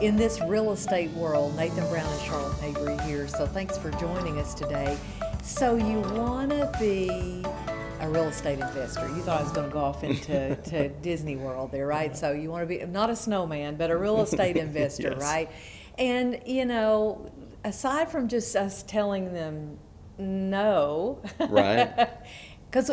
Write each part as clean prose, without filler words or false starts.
in this real estate world. Nathan Brown and Charlotte Mabry here. So thanks for joining us today. So you want to be a real estate investor. You thought I was going to go off into to Disney World there, right? So you want to be not a snowman, but a real estate investor, Yes. right? And, aside from just us telling them no, Right. because,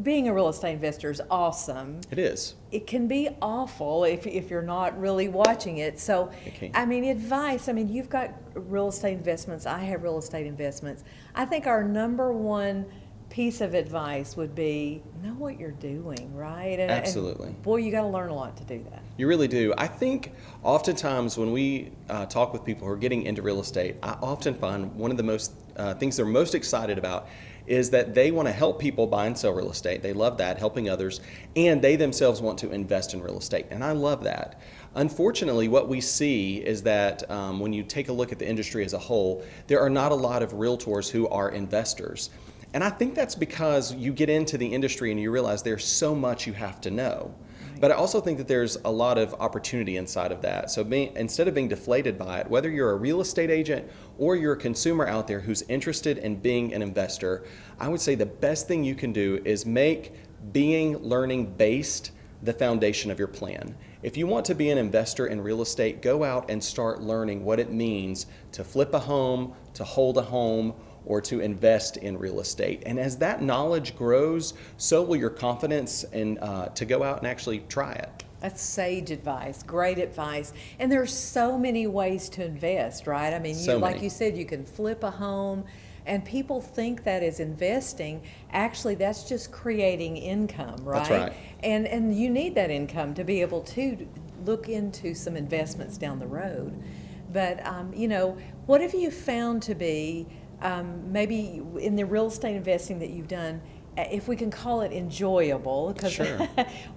being a real estate investor is awesome. It is. It can be awful if you're not really watching it. So, It can. advice, you've got real estate investments. I have real estate investments. I think our number one piece of advice would be know what you're doing, right? Absolutely. And boy, you got to learn a lot to do that. You really do. I think oftentimes when we talk with people who are getting into real estate, I often find one of the most things they're most excited about is that they want to help people buy and sell real estate. They love that, helping others, and they themselves want to invest in real estate. And I love that. Unfortunately, what we see is that when you take a look at the industry as a whole, there are not a lot of realtors who are investors. And I think that's because you get into the industry and you realize there's so much you have to know. But I also think that there's a lot of opportunity inside of that. So instead of being deflated by it, whether you're a real estate agent or you're a consumer out there who's interested in being an investor, I would say the best thing you can do is make being learning based the foundation of your plan. If you want to be an investor in real estate, go out and start learning what it means to flip a home, to hold a home, or to invest in real estate. And as that knowledge grows, so will your confidence in, to go out and actually try it. That's sage advice, great advice. And there's so many ways to invest, right? Like you said, you can flip a home, and people think that is investing. Actually, that's just creating income, right? That's right. And you need that income to be able to look into some investments down the road. But, what have you found to be maybe in the real estate investing that you've done, if we can call it enjoyable, because Sure.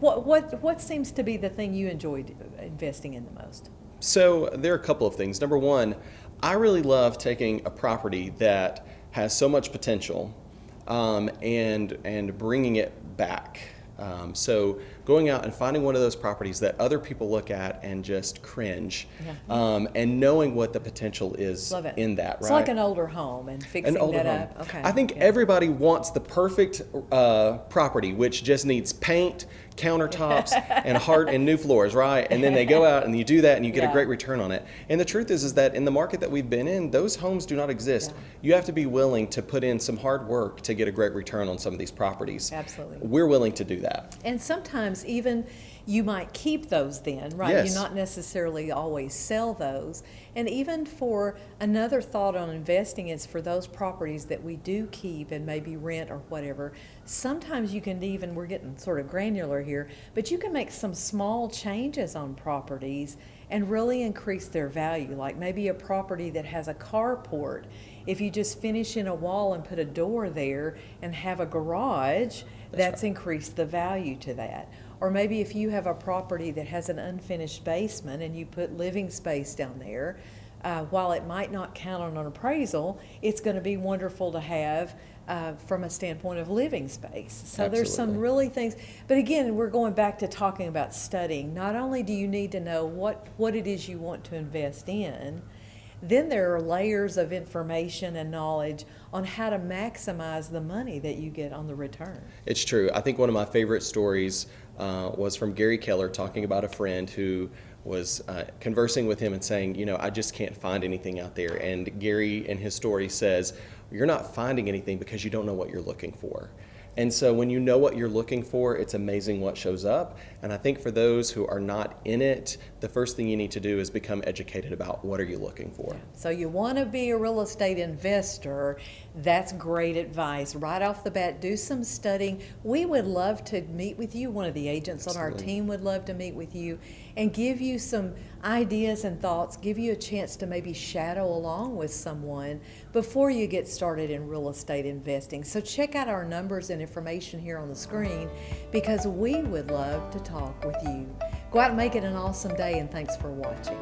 what seems to be the thing you enjoyed investing in the most? So there are a couple of things. Number one, I really love taking a property that has so much potential and bringing it back. So going out and finding one of those properties that other people look at and just cringe, and knowing what the potential is in that, right? It's like an older home and fixing that up. Okay. I think everybody wants the perfect property, which just needs paint, countertops, and new floors, right? And then they go out and you do that and you get a great return on it. And the truth is that in the market that we've been in, those homes do not exist. Yeah. You have to be willing to put in some hard work to get a great return on some of these properties. Absolutely. We're willing to do that. And sometimes even you might keep those then, right? Yes. You not necessarily always sell those. And even for another thought on investing is for those properties that we do keep and maybe rent or whatever, sometimes you can even, we're getting sort of granular here, but you can make some small changes on properties and really increase their value. Like maybe a property that has a carport, if you just finish in a wall and put a door there and have a garage, that's right. Increased the value to that. Or maybe if you have a property that has an unfinished basement and you put living space down there, while it might not count on an appraisal, it's going to be wonderful to have from a standpoint of living space. So Absolutely. There's some really things. But again, we're going back to talking about studying. Not only do you need to know what it is you want to invest in, then there are layers of information and knowledge on how to maximize the money that you get on the return. It's true. I think one of my favorite stories was from Gary Keller talking about a friend who was conversing with him and saying, I just can't find anything out there. And Gary in his story says, you're not finding anything because you don't know what you're looking for. And so when you know what you're looking for, it's amazing what shows up. And I think for those who are not in it, the first thing you need to do is become educated about what are you looking for. So you want to be a real estate investor, that's great advice. Right off the bat, do some studying. We would love to meet with you. One of the agents on our team would love to meet with you and give you some ideas and thoughts, give you a chance to maybe shadow along with someone before you get started in real estate investing. So check out our numbers and information here on the screen because we would love to talk with you. Go out and make it an awesome day, and thanks for watching.